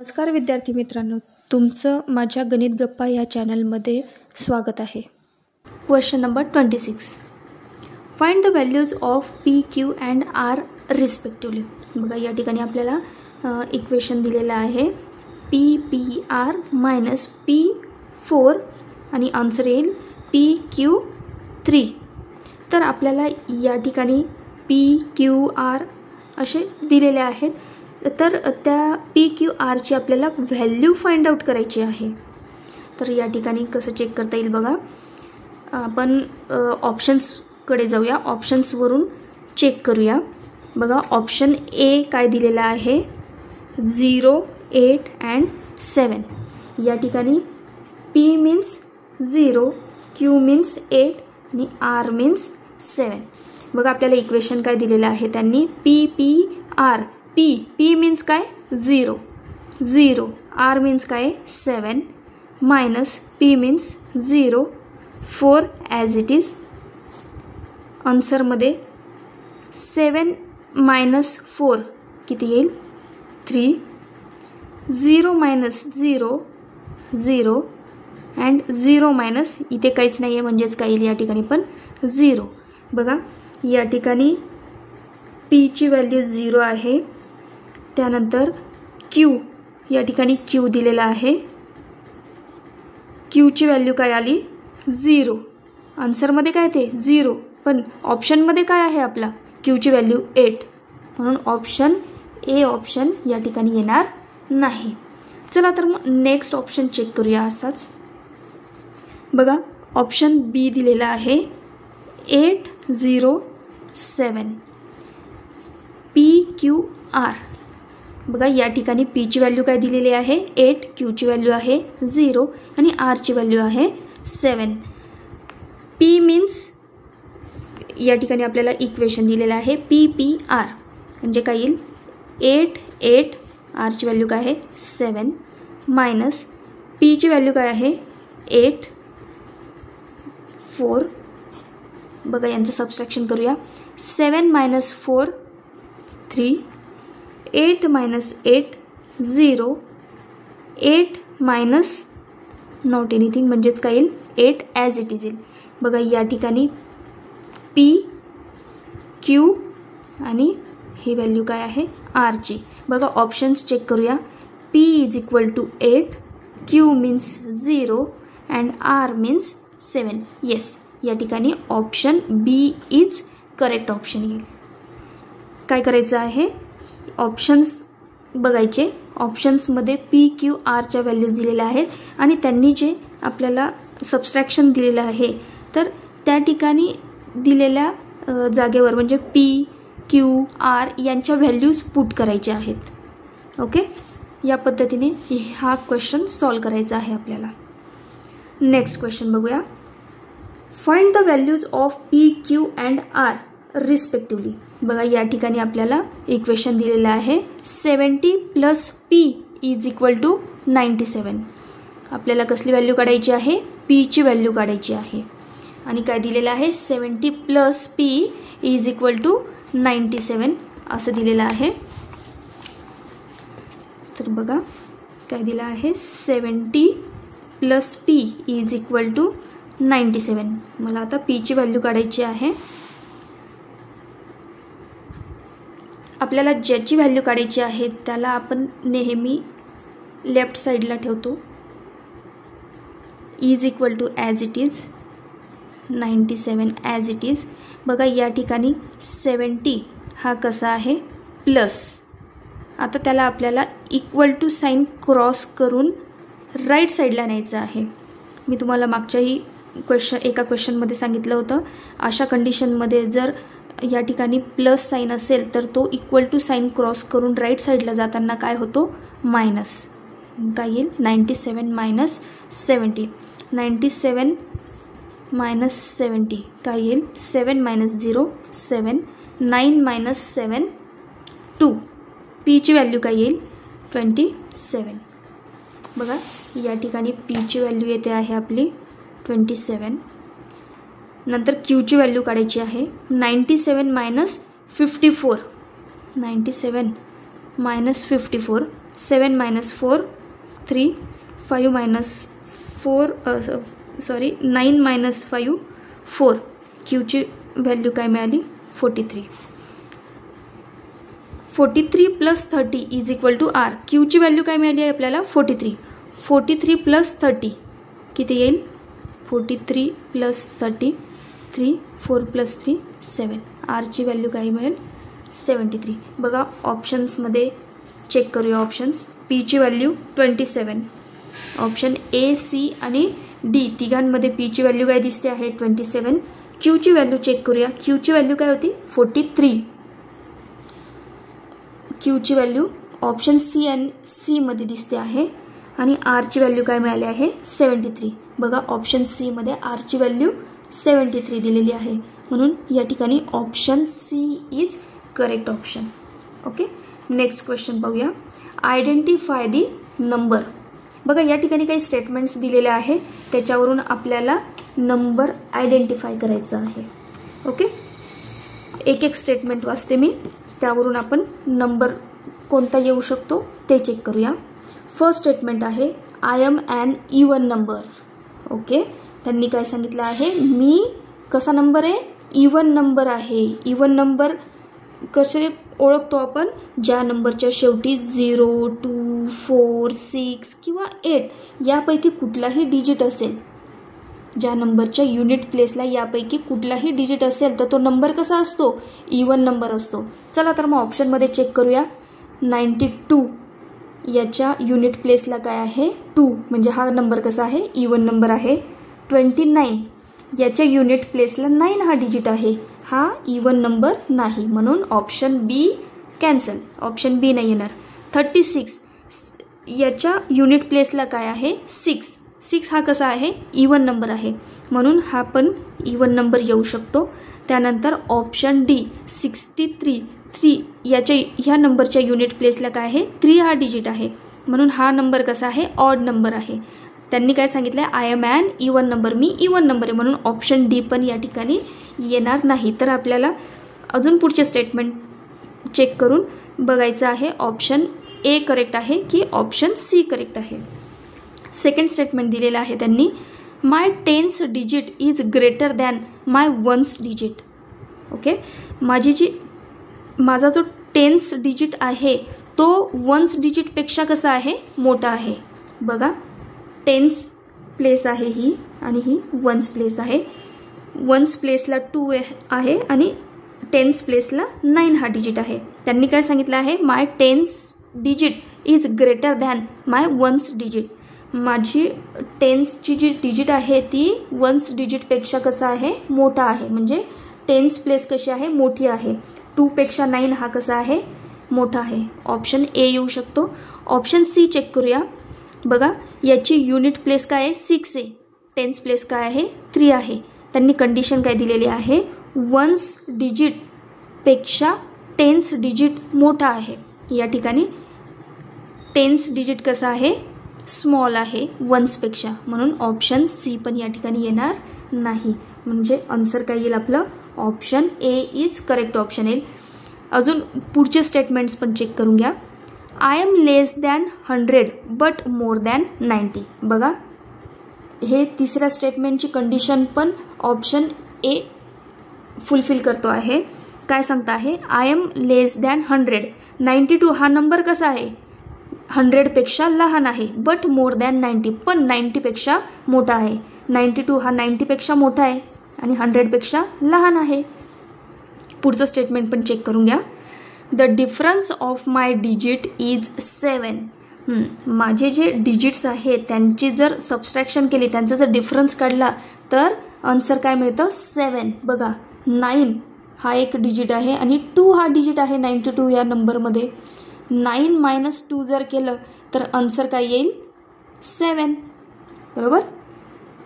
नमस्कार विद्यार्थी मित्रांनो, तुमचं माझ्या गणित गप्पा या चॅनलमध्ये स्वागत आहे. Question number 26. Find the values of P Q and R respectively. बघा या ठिकाणी आपल्याला इक्वेशन दिलेलं आहे P P R minus P 4 आणि आन्सर येईल पी क्यू 3. तर आपल्याला या ठिकाणी पी क्यू आर असे दिलेले आहेत. तर त्या पी क्यू आरची आपल्याला व्हॅल्यू फाइंड आउट करायची आहे. तर या ठिकाणी कसं चेक करता येईल बघा, आपण ऑप्शन्सकडे जाऊया. ऑप्शन्सवरून चेक करूया. बघा ऑप्शन ए काय दिलेला आहे 0, 8 अँड 7. या ठिकाणी पी मीन्स 0, क्यू मीन्स 8 आणि आर मीन्स 7. बघा आपल्याला इक्वेशन काय दिलेलं आहे त्यांनी P P R. P means काय 0, 0. आर मीन्स काय 7 minus P means 0, 4 as it is. आन्सरमध्ये 7 मायनस 4 किती येईल 3. 0 मायनस 0, 0 अँड 0 मायनस इथे काहीच नाही आहे म्हणजेच काय येईल या ठिकाणी पण 0. बघा या ठिकाणी पीची व्हॅल्यू 0 आहे. त्यानंतर क्यू या ठिकाणी क्यू दिलेला आहे. क्यूची व्हॅल्यू काय आली 0. आन्सरमध्ये काय ते 0 पण ऑप्शनमध्ये काय आहे आपला क्यूची व्हॅल्यू 8 म्हणून ऑप्शन ए ऑप्शन या ठिकाणी येणार नाही. चला तर मग नेक्स्ट ऑप्शन चेक करूया असाच. बघा ऑप्शन बी दिलेला आहे 8, 0, 7 पी क्यू आर. बघा या ठिकाणी पीची व्हॅल्यू काय दिलेली आहे 8, क्यूची व्हॅल्यू आहे 0 आणि आरची व्हॅल्यू आहे 7. पी मीन्स या ठिकाणी आपल्याला इक्वेशन दिलेलं आहे पी पी आर म्हणजे काय येईल 8, 8 आरची व्हॅल्यू काय आहे 7 मायनस पीची व्हॅल्यू काय आहे 8, 4. बघा यांचं सबस्ट्रॅक्शन करूया. 7 minus 4 3, 8 minus 8 0, 8 minus not anything म्हणजेच काय येईल 8 ॲज इट इज येईल. बघा या ठिकाणी पी क्यू आणि ही व्हॅल्यू काय आहे आरची. बघा ऑप्शन्स चेक करूया. P is equal to 8, Q means 0 and R means 7. Yes या ठिकाणी option B is correct option येईल. काय करायचं आहे ऑप्शन्स बघायचे. ऑप्शन्समध्ये पी क्यू आरच्या व्हॅल्यूज दिलेल्या आहेत आणि त्यांनी जे आपल्याला सबस्ट्रॅक्शन दिलेलं आहे तर त्या ठिकाणी दिलेल्या जागेवर म्हणजे पी क्यू आर यांच्या व्हॅल्यूज पुट करायच्या आहेत. ओके या पद्धतीने हा क्वेश्चन सॉल्व करायचा आहे आपल्याला. नेक्स्ट क्वेश्चन बघूया. Find the values of P Q and R respectively. बघा या ठिकाणी आपल्याला इक्वेशन दिलेलं आहे 70 plus P is equal to 97. आपल्याला कसली व्हॅल्यू काढायची आहे पीची व्हॅल्यू काढायची आहे आणि काय दिलेलं आहे 70 plus P is equal to 97 असं दिलेलं आहे. तर बघा काय दिलं आहे 70 plus P is equal to 97. मला आता पीची व्हॅल्यू काढायची आहे. आपल्याला ज्याची व्हॅल्यू काढायची आहे त्याला आपण नेहमी लेफ्ट साईडला ठेवतो. Is equal to as it is 97 as it is. बघा या ठिकाणी 70 हा कसा आहे प्लस. आता त्याला आपल्याला इक्वल टू साईन क्रॉस करून राईट साईडला न्यायचं आहे. मी तुम्हाला मागच्याही एका क्वेश्चनमध्ये सांगितलं होतं अशा कंडिशनमध्ये जर या ठिकाणी प्लस साईन असेल तर तो इक्वल टू साईन क्रॉस करून राईट साईडला जाताना काय होतो मायनस. काय येईल 97 मायनस 70. 97 मायनस 70 काय येईल 7 मायनस 0 7, 9 मायनस 7 2. पीची व्हॅल्यू काय येईल 27. बघा या ठिकाणी पीची व्हॅल्यू येते आहे आपली 27. नंतर क्यूची व्हॅल्यू काढायची आहे 97 minus 54. 97 minus 54 7 minus 4 3, 5 minus 4 9 minus 5 4. क्यूची व्हॅल्यू काय मिळाली 43. 43 plus 30 is equal to R. क्यूची व्हॅल्यू काय मिळाली आहे आपल्याला 43. 43 प्लस 30 किती येईल 43 प्लस 30 3 4 प्लस 3 7. आरची व्हॅल्यू काय मिळेल 73. बघा ऑप्शन्समध्ये चेक करूया. ऑप्शन्स पीची व्हॅल्यू 27. ऑप्शन ए सी आणि डी तिघांमध्ये पीची व्हॅल्यू काय दिसते आहे 27. क्यूची व्हॅल्यू चेक करूया. क्यूची व्हॅल्यू काय होती 43. क्यूची व्हॅल्यू ऑप्शन सी आणि सी मध्ये दिसते आहे आणि आरची व्हॅल्यू काय मिळाली आहे 73. बघा ऑप्शन सी मध्ये आरची व्हॅल्यू 73 दिलेली आहे म्हणून या ठिकाणी option C is correct option. Okay, next question पाहूया. Identify the number. बघा या ठिकाणी काही स्टेटमेंट्स दिलेले आहे त्याच्यावरून आपल्याला नंबर आयडेंटिफाय करायचा आहे. ओके, एक एक स्टेटमेंट वाचते मी, त्यावरून आपण नंबर कोणता येऊ शकतो ते चेक करूया. फर्स्ट स्टेटमेंट आहे I am an even number. Okay, त्यांनी काय सांगितलं आहे मी कसा नंबर आहे इवन नंबर आहे. इवन नंबर कसे ओळखतो आपण ज्या नंबरच्या शेवटी 0 2 4 6 किंवा 8 यापैकी कुठलाही डिजिट असेल. ज्या नंबरच्या युनिट प्लेसला यापैकी कुठलाही डिजिट असेल तर तो नंबर कसा असतो इवन नंबर असतो. चला तर मग ऑप्शनमध्ये चेक करूया. 92 याच्या युनिट प्लेसला काय आहे 2 म्हणजे हा नंबर कसा आहे इवन नंबर आहे. 29 याच्या युनिट प्लेसला 9 हा डिजिट आहे, हा इवन नंबर नाही म्हणून ऑप्शन बी कॅन्सल. ऑप्शन बी नाही येणार. 36 याच्या युनिट प्लेसला काय आहे 6. 6 हा कसा आहे इवन नंबर आहे म्हणून हा पण इवन नंबर येऊ शकतो. त्यानंतर ऑप्शन डी 63 3 याच्या ह्या नंबरच्या युनिट प्लेसला काय आहे 3 हा डिजिट आहे म्हणून हा नंबर कसा आहे ऑड नंबर आहे. त्यांनी काय सांगितलं I am an even number, मी इवन नंबर आहे म्हणून ऑप्शन डी पण या ठिकाणी येणार नाही. तर आपल्याला अजून पुढचे स्टेटमेंट चेक करून बघायचं आहे ऑप्शन ए करेक्ट आहे की ऑप्शन सी करेक्ट आहे. सेकंड स्टेटमेंट दिलेलं आहे त्यांनी माय 10th digit is greater than my 1st digit. Okay, माझा जो 10th डिजिट आहे तो 1st डिजिटपेक्षा कसा आहे मोठा आहे. बघा 10th प्लेस आहे ही आणि ही 1st प्लेस आहे. 1st प्लेसला 2 आहे आणि 10th प्लेसला 9 हा डिजिट आहे. त्यांनी काय सांगितलं आहे माय 10th digit is greater than my 1st digit. माझी 10th जी डिजिट आहे ती 1st डिजिटपेक्षा कसा आहे मोठा आहे म्हणजे 10th प्लेस कशी आहे मोठी आहे. 2 पेक्षा 9 हा कसा आहे मोठा आहे. ऑप्शन ए येऊ शकतो. ऑप्शन सी चेक करूया. बघा याची युनिट प्लेस काय आहे 6 आहे, 10th प्लेस काय आहे 3 आहे. त्यांनी कंडिशन काय दिलेली आहे 1st डिजिटपेक्षा 10th डिजिट मोठा आहे. या ठिकाणी 10th डिजिट कसा आहे स्मॉल आहे 1st पेक्षा म्हणून ऑप्शन सी पण या ठिकाणी येणार नाही म्हणजे आन्सर काय येईल आपलं option A is correct option येईल. अजून पुढचे स्टेटमेंट्स पण चेक करून घ्या. I am less than 100 but more than 90. बघा हे तिसऱ्या स्टेटमेंटची कंडिशन पण ऑप्शन ए फुलफिल करतो आहे. काय सांगता आहे आय एम लेस दॅन 100. 92 हा नंबर कसा आहे 100पेक्षा लहान आहे बट मोर दॅन 90 पण 90पेक्षा मोठा आहे. 92 हा 90पेक्षा मोठा आहे आणि 100पेक्षा लहान आहे. पुढचं स्टेटमेंट पण चेक करून घ्या. The difference of my digit is 7. माझे जे डिजिट्स आहेत त्यांची जर सबस्ट्रॅक्शन केली त्यांचा जर डिफरन्स काढला तर आन्सर काय मिळतं 7. बघा 9 हा एक डिजिट आहे आणि 2 हा डिजिट आहे 92 या नंबरमध्ये. 9 - 2 जर केलं तर आन्सर काय येईल 7. बरोबर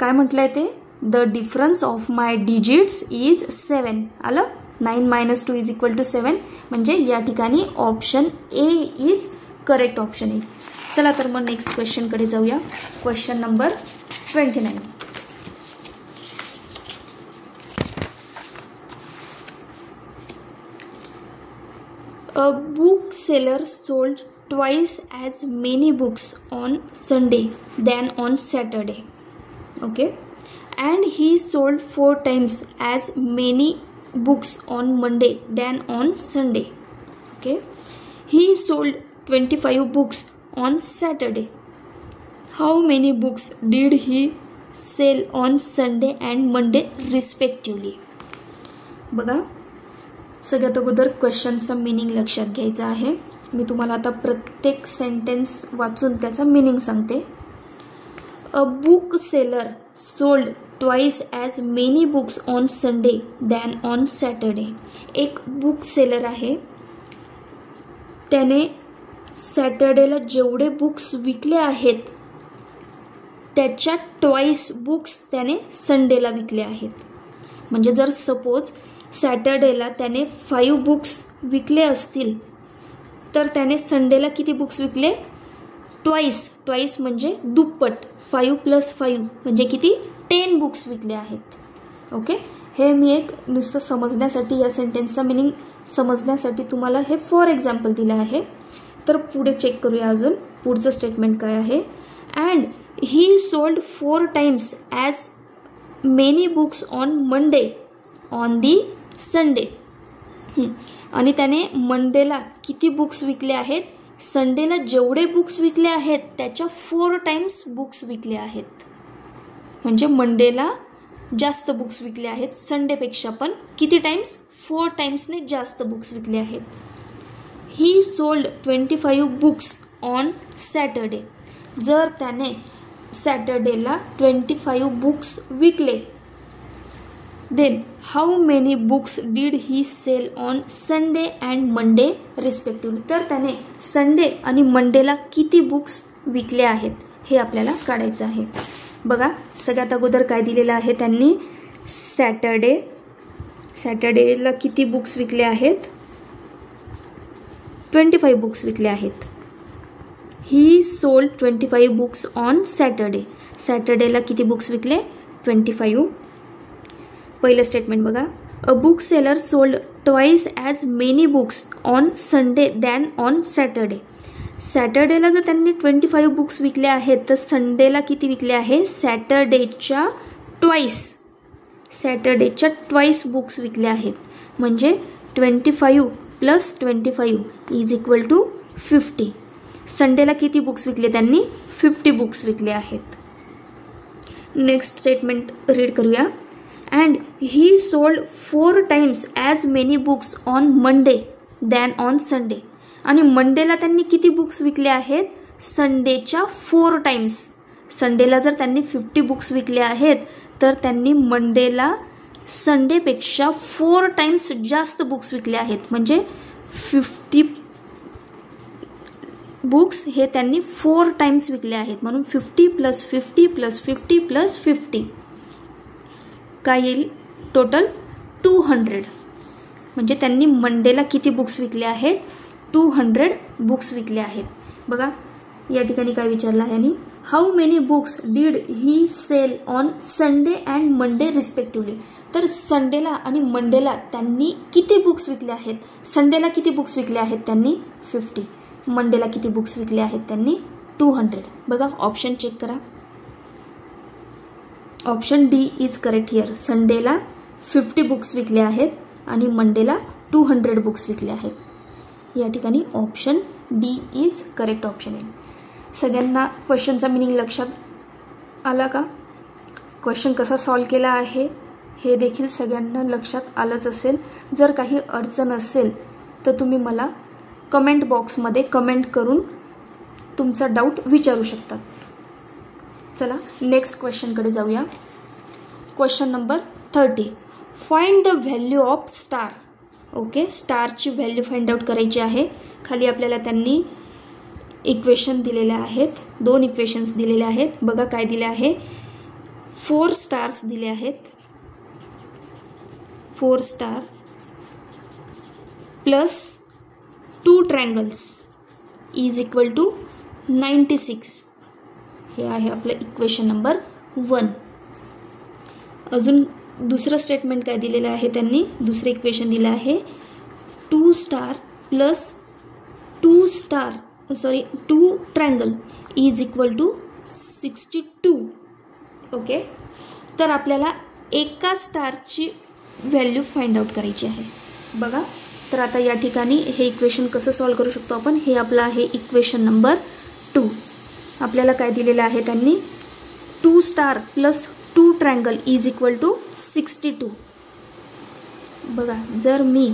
काय म्हटलंय ते the difference of my digits is 7. आलं 9 - 2 इज इक्वल टू 7 म्हणजे या ठिकाणी option A is correct option आहे. चला तर मग नेक्स्ट क्वेश्चनकडे जाऊया. Question number 29. A book seller sold twice as many books on Sunday than on Saturday. Okay, and he sold 4 times as many books on Monday than on Sunday. Okay, he sold 25 books on Saturday. How many books did he sell on Sunday and Monday respectively? बघा, सगळ्यात अगोदर क्वेश्चनचा meaning लक्षात घ्यायचा आहे. मी तुम्हाला आता प्रत्येक sentence वाचून त्याचा मीनिंग सांगते. अ book seller sold twice as many books on Sunday than on Saturday. एक बुक सेलर आहे, त्याने सॅटर्डेला जेवढे बुक्स विकले आहेत त्याच्या ट्वाइस बुक्स त्याने संडेला विकले आहेत. म्हणजे जर सपोज सॅटर्डेला त्याने 5 बुक्स विकले असतील तर त्याने संडेला किती बुक्स विकले? ट्वाइस म्हणजे दुप्पट. 5 + 5 म्हणजे किती? 10 बुक्स विकले आहेत. ओके, हे मी एक नुसतं समजण्यासाठी, या सेंटेन्सचा मिनिंग समजण्यासाठी तुम्हाला हे फॉर एक्झाम्पल दिलं आहे. तर पुढे चेक करूया अजून पुढचं स्टेटमेंट काय आहे. And he sold 4 times as many books on Monday on the Sunday. आणि त्याने मंडेला किती बुक्स विकले आहेत? संडेला जेवढे बुक्स विकले आहेत त्याच्या 4 टाइम्स बुक्स विकले आहेत. म्हणजे मंडेला जास्त बुक्स विकले आहेत संडेपेक्षा, पण किती टाइम्स? 4 टाइम्सने जास्त बुक्स विकले आहेत. He sold 25 books on Saturday. जर त्याने सॅटर्डेला 25 बुक्स विकले, then how many books did he sell on Sunday and Monday respectively. तर त्याने संडे आणि मंडेला किती बुक्स विकले आहेत हे आपल्याला काढायचं आहे. बघा, सगळ्यात अगोदर काय दिलेलं आहे त्यांनी? सॅटर्डेला किती बुक्स विकले आहेत? 25 बुक्स विकले आहेत. He sold 25 books on Saturday. सॅटर्डेला किती बुक्स विकले? 25. पहिलं स्टेटमेंट बघा. A book seller sold twice as many books on Sunday than on Saturday. सॅटर्डेला जर त्यांनी 25 बुक्स विकले आहेत तर संडेला किती विकले आहे? सॅटर्डेच्या ट्वाइस बुक्स विकले आहेत. म्हणजे 25 + 25 = 50. संडेला किती बुक्स विकले त्यांनी? 50 बुक्स विकले आहेत. नेक्स्ट स्टेटमेंट रीड करूया. And he sold 4 times as many books on Monday than on Sunday. आणि मंडेला त्यांनी किती बुक्स विकले आहेत? संडेच्या 4 टाइम्स. संडेला जर त्यांनी 50 बुक्स विकले आहेत तर त्यांनी मंडेला संडेपेक्षा 4 टाइम्स जास्त बुक्स विकले आहेत. म्हणजे 50 बुक्स हे त्यांनी 4 टाइम्स विकले आहेत. म्हणून 50 + 50 + 50 + 50 काय येईल? टोटल 200. म्हणजे त्यांनी मंडेला किती बुक्स विकले आहेत? 200 बुक्स विकले आहेत. बघा, या ठिकाणी काय विचारलं आहे यांनी? How many books did he sell on Sunday and Monday respectively. तर संडेला आणि मंडेला त्यांनी किती बुक्स विकले आहेत? संडेला किती बुक्स विकले आहेत त्यांनी? 50. मंडेला किती बुक्स विकले आहेत त्यांनी? 200. बघा, ऑप्शन चेक करा. Option D is correct here. संडेला 50 बुक्स विकले आहेत आणि मंडेला 200 बुक्स विकले आहेत. या ठिकाणी option D is correct option आहे. सगळ्यांना क्वेश्चनचा मिनिंग लक्षात आला का? क्वेश्चन कसा सॉल्व केला आहे हे देखील सगळ्यांना लक्षात आलंच असेल. जर काही अडचण असेल तर तुम्ही मला कमेंट बॉक्समध्ये कमेंट करून तुमचा डाऊट विचारू शकतात. चला नेक्स्ट क्वेश्चनकडे जाऊया. Question number 30. Find the value of star. Okay, स्टारची व्हॅल्यू फाइंड आउट करायची आहे. खाली आपल्याला त्यांनी इक्वेशन दिलेले आहेत, 2 इक्वेशन्स दिलेले आहेत. बघा काय दिले आहे? 4 स्टार्स दिले आहेत. 4 star plus 2 triangles is equal to 96. हे आहे आपलं इक्वेशन नंबर 1. अजून दुसरं स्टेटमेंट काय दिलेलं आहे त्यांनी? दुसरं इक्वेशन दिलं आहे 2 star plus 2 star 2 triangle is equal to 62. Okay, तर आपल्याला एका स्टारची व्हॅल्यू फाइंड आउट करायची आहे. बघा, तर आता या ठिकाणी हे इक्वेशन कसं सॉल्व करू शकतो आपण, हे आपलं आहे इक्वेशन नंबर 2. आपल्याला काय दिलेलं आहे त्यांनी, 2 star plus 2 triangle is equal to 62. बघा, जर मी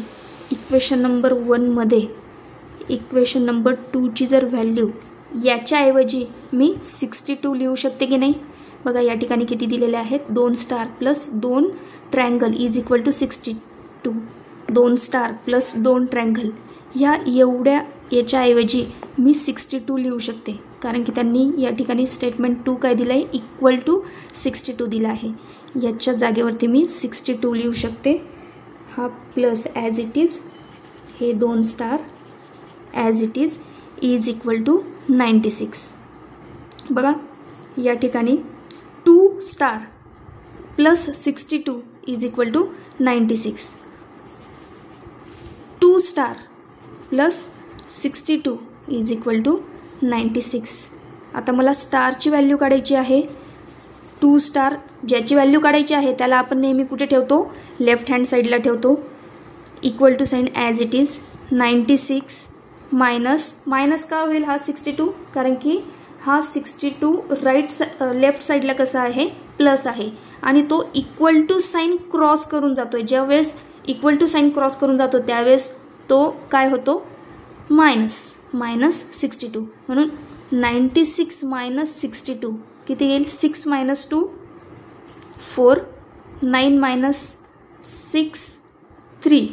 इक्वेशन नंबर 1 मध्ये इक्वेशन नंबर 2 ची जर व्हॅल्यू याच्याऐवजी मी 62 लिहू शकते की नाही. बघा, या ठिकाणी किती दिलेले आहेत, 2 star plus 2 triangle is equal to 62. 2 star plus 2 triangle ह्या एवढ्या याच्याऐवजी मी 62 लिहू शकते, कारण की त्यांनी या ठिकाणी स्टेटमेंट 2 काय दिलं आहे, इक्वल टू 62 दिला आहे. याच्या जागेवरती मी 62 लिहू शकते. हा प्लस ॲज इट इज, हे 2 star as it is equal to 96. बघा, या ठिकाणी 2 star plus 62 is equal to 96. 2 star plus 62 is equal to 96. आता मला स्टारची व्हॅल्यू काढायची आहे. 2 स्टार ज्याची व्हॅल्यू काढायची आहे त्याला आपण नेहमी कुठे ठेवतो, लेफ्ट हँड साईडला ठेवतो. Equal to sign as it is 96 minus का होईल हा 62, कारण की हा 62 लेफ्ट साईडला कसा आहे, प्लस आहे, आणि तो इक्वल टू साईन क्रॉस करून जातोय. ज्यावेळेस इक्वल टू साईन क्रॉस करून जातो त्यावेळेस तो काय होतो, मायनस 62. म्हणून 96 मायनस 62 किती येईल, 6 मायनस 2 4, 9 मायनस 6 3.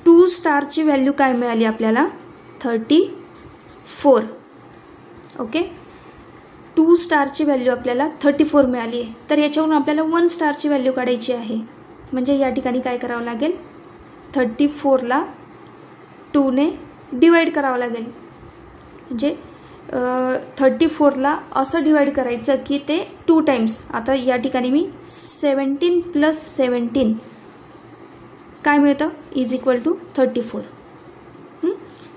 2 स्टारची व्हॅल्यू काय मिळाली आपल्याला, 34. ओके, 2 स्टारची व्हॅल्यू आपल्याला 34 मिळाली आहे. तर याच्यावरून आपल्याला 1 स्टारची व्हॅल्यू काढायची आहे. म्हणजे या ठिकाणी काय करावं लागेल, 34ला 2ने डिवाइड करावं लागेल. म्हणजे 34ला असं डिवाइड करायचं की ते 2 टाइम्स. आता या ठिकाणी मी 17 प्लस 17 काय मिळतं, इज इक्वल टू 34.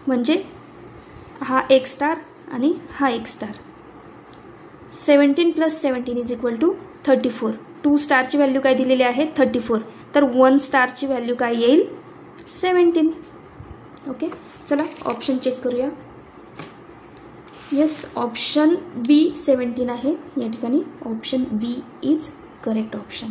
म्हणजे हा 1 स्टार आणि हा 1 star. 17 plus 17 is equal to 34. 2 स्टारची व्हॅल्यू काय दिलेली आहे, 34. तर 1 स्टारची व्हॅल्यू काय येईल, 17. ओके, चला ऑप्शन चेक करूया. येस, ऑप्शन बी 17 आहे. या ठिकाणी option B is correct option.